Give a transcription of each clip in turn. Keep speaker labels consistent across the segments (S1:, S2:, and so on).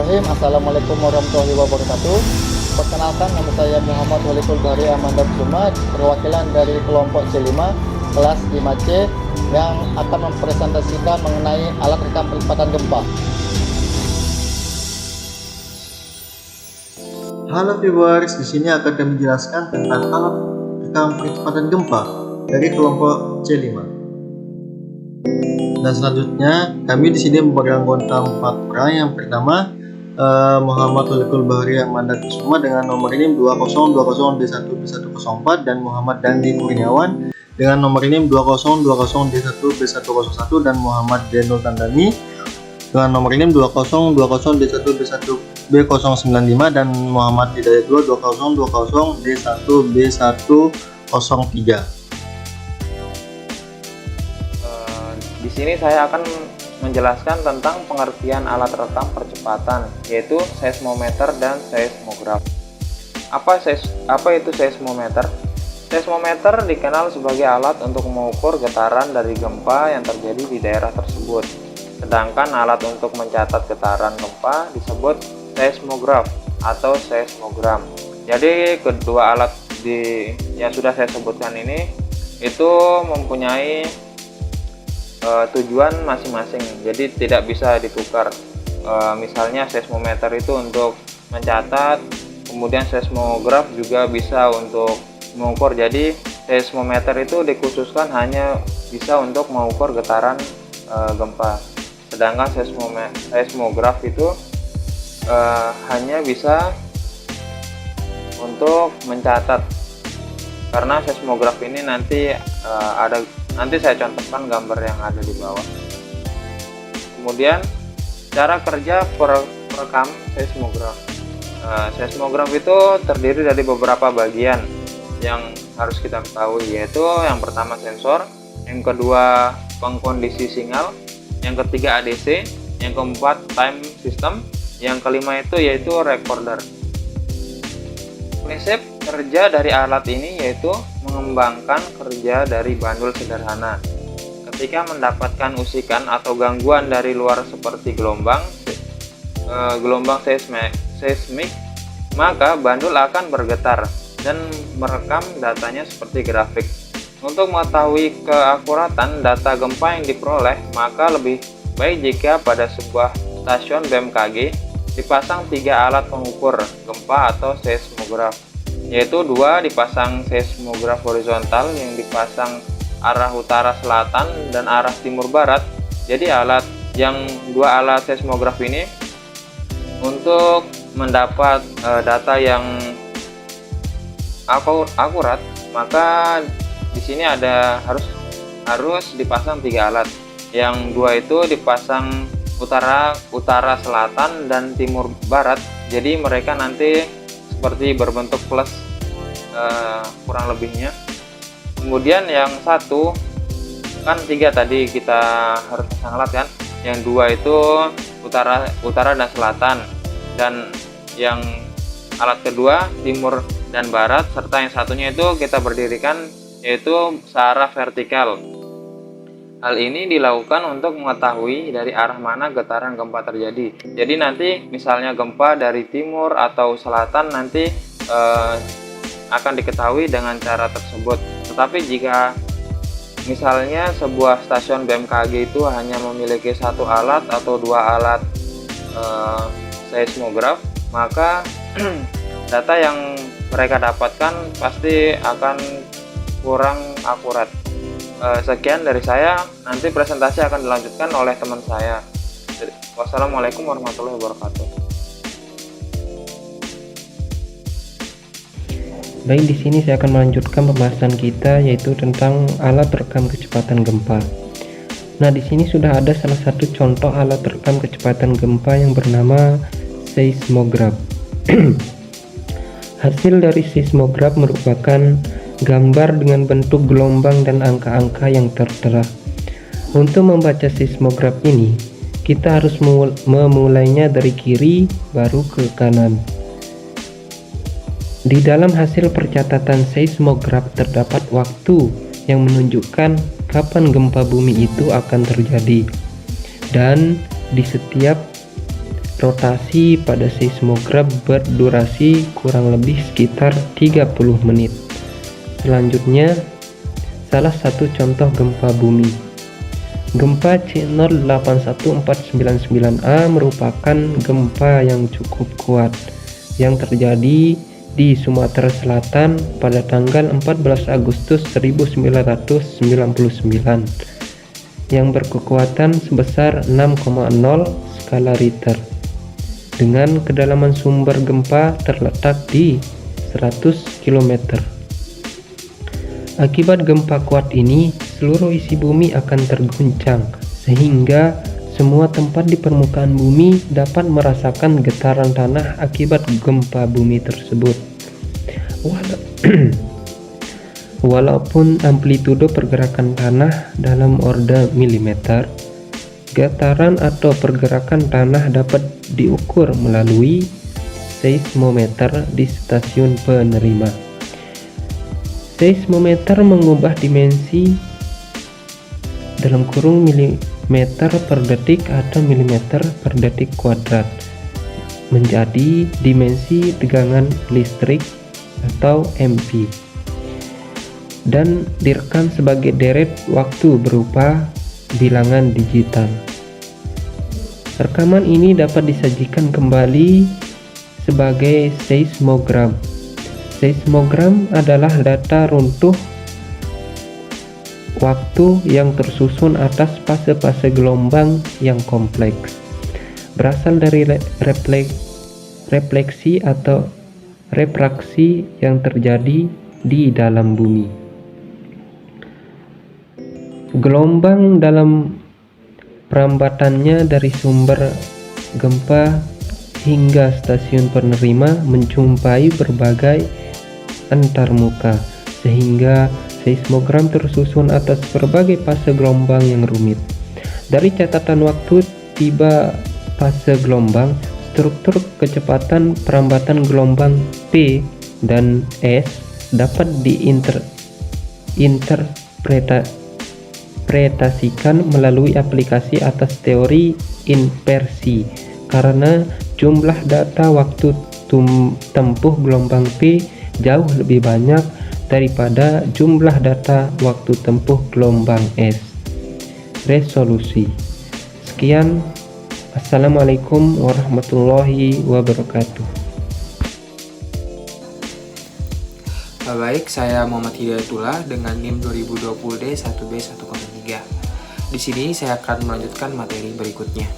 S1: Bismillahirrahmanirrahim. Assalamualaikum warahmatullahi wabarakatuh. Perkenalkan, nama saya Muhammad Walikul Bahri Amanda Kusuma, perwakilan dari kelompok C5 kelas 5C yang akan mempresentasikan mengenai alat rekam percepatan gempa. Halo viewers, di sini akan kami jelaskan tentang alat rekam percepatan gempa dari kelompok C5. Dan selanjutnya kami di sini membagi anggota 4 orang. Yang pertama Muhammad Walikul Bahri Amanda Kusuma dengan nomor NIM 2020D1B104 dan Muhammad Dandi Kurniawan dengan nomor NIM 2020D1B101 dan Muhammad Denul Tandani dengan nomor NIM 2020D1B1B095 dan Muhammad Hidayat 2020D1B103.
S2: Di sini saya akan menjelaskan tentang pengertian alat rekam percepatan, yaitu seismometer dan seismograf. Apa itu seismometer? Seismometer dikenal sebagai alat untuk mengukur getaran dari gempa yang terjadi di daerah tersebut. Sedangkan alat untuk mencatat getaran gempa disebut seismograf atau seismogram. Jadi kedua alat yang sudah saya sebutkan ini itu mempunyai tujuan masing-masing, jadi tidak bisa ditukar. Misalnya seismometer itu untuk mencatat, kemudian seismograf juga bisa untuk mengukur. Jadi seismometer itu dikhususkan hanya bisa untuk mengukur getaran gempa, sedangkan seismograf itu hanya bisa untuk mencatat. Karena seismograf ini nanti saya contohkan gambar yang ada di bawah. Kemudian cara kerja perekam seismograf. Seismograf itu terdiri dari beberapa bagian yang harus kita ketahui, yaitu yang pertama sensor, yang kedua pengkondisi sinyal, yang ketiga ADC, yang keempat time system, yang kelima itu yaitu recorder. Prinsip kerja dari alat ini yaitu mengembangkan kerja dari bandul sederhana. Ketika mendapatkan usikan atau gangguan dari luar seperti gelombang seismik, maka bandul akan bergetar dan merekam datanya seperti grafik. Untuk mengetahui keakuratan data gempa yang diperoleh, maka lebih baik jika pada sebuah stasiun BMKG dipasang 3 alat pengukur gempa atau seismograf, yaitu 2 dipasang seismograf horizontal yang dipasang arah utara selatan dan arah timur barat. Jadi dua alat seismograf ini untuk mendapat data yang akurat, maka di sini harus dipasang 3 alat. Yang 2 itu dipasang utara selatan dan timur barat, jadi mereka nanti seperti berbentuk plus kurang lebihnya. Kemudian yang 1 kan 3 tadi kita harus pasang alat kan, yang 2 itu utara dan selatan, dan yang alat kedua timur dan barat, serta yang satunya itu kita berdirikan yaitu searah vertikal. Hal ini dilakukan untuk mengetahui dari arah mana getaran gempa terjadi. Jadi nanti misalnya gempa dari timur atau selatan nanti akan diketahui dengan cara tersebut. Tetapi jika misalnya sebuah stasiun BMKG itu hanya memiliki 1 alat atau 2 alat seismograf, maka data yang mereka dapatkan pasti akan kurang akurat. Sekian dari saya, nanti presentasi akan dilanjutkan oleh teman saya. Wassalamualaikum warahmatullahi wabarakatuh.
S3: Baik, di sini saya akan melanjutkan pembahasan kita, yaitu tentang alat rekam kecepatan gempa. Nah, di sini sudah ada salah satu contoh alat rekam kecepatan gempa yang bernama seismograf. Hasil dari seismograf merupakan gambar dengan bentuk gelombang dan angka-angka yang tertera. Untuk membaca seismograf ini, kita harus memulainya dari kiri baru ke kanan. Di dalam hasil percatatan seismograf terdapat waktu yang menunjukkan kapan gempa bumi itu akan terjadi, dan di setiap Rotasi pada seismograf berdurasi kurang lebih sekitar 30 menit. Selanjutnya, salah satu contoh gempa bumi. Gempa C081499A merupakan gempa yang cukup kuat yang terjadi di Sumatera Selatan pada tanggal 14 Agustus 1999 yang berkekuatan sebesar 6,0 skala Richter dengan kedalaman sumber gempa terletak di 100 km. Akibat gempa kuat ini, seluruh isi bumi akan terguncang sehingga semua tempat di permukaan bumi dapat merasakan getaran tanah akibat gempa bumi tersebut. Walaupun amplitudo pergerakan tanah dalam orde milimeter, getaran atau pergerakan tanah dapat diukur melalui seismometer di stasiun penerima. Seismometer mengubah dimensi dalam kurung milimeter per detik atau milimeter per detik kuadrat menjadi dimensi tegangan listrik atau MP dan direkam sebagai deret waktu berupa bilangan digital. Rekaman ini dapat disajikan kembali sebagai seismogram. Seismogram adalah data runtuh waktu yang tersusun atas fase-fase gelombang yang kompleks, berasal dari refleksi atau refraksi yang terjadi di dalam bumi. Gelombang dalam perambatannya dari sumber gempa hingga stasiun penerima menjumpai berbagai antarmuka, sehingga seismogram tersusun atas berbagai fase gelombang yang rumit. Dari catatan waktu tiba fase gelombang, struktur kecepatan perambatan gelombang P dan S dapat diinterpretasikan melalui aplikasi atas teori inversi karena jumlah data waktu tempuh gelombang P jauh lebih banyak daripada jumlah data waktu tempuh gelombang S. Resolusi. Sekian. Assalamualaikum warahmatullahi wabarakatuh.
S4: Baik, saya Muhammad Hidayatullah dengan NIM 2020D1B103. Di sini saya akan melanjutkan materi berikutnya.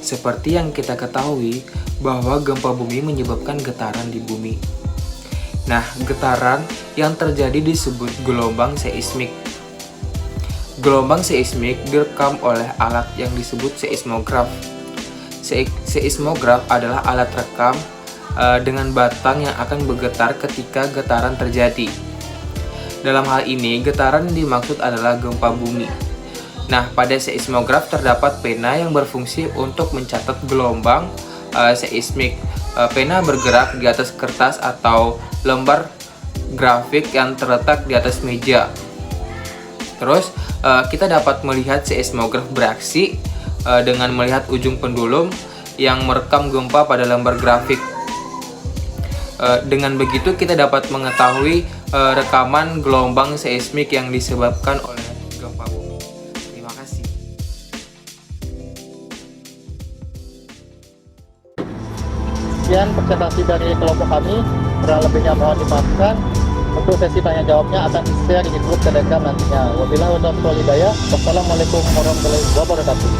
S4: Seperti yang kita ketahui bahwa gempa bumi menyebabkan getaran di bumi. Nah, getaran yang terjadi disebut gelombang seismik. Gelombang seismik direkam oleh alat yang disebut seismograf. Seismograf adalah alat rekam dengan batang yang akan bergetar ketika getaran terjadi. Dalam hal ini, getaran yang dimaksud adalah gempa bumi. Nah, pada seismograf terdapat pena yang berfungsi untuk mencatat gelombang seismik. Pena bergerak di atas kertas atau lembar grafik yang terletak di atas meja. Terus, kita dapat melihat seismograf beraksi dengan melihat ujung pendulum yang merekam gempa pada lembar grafik. Dengan begitu kita dapat mengetahui rekaman gelombang seismik yang disebabkan oleh gempa bumi. Terima kasih.
S1: Sekian presentasi dari kelompok kami. Kurang lebihnya mohon dimaafkan. Untuk sesi tanya jawabnya akan di-share di grup Telegram nantinya. Wabillahi taufiq wal hidayah. Wassalamualaikum warahmatullahi wabarakatuh.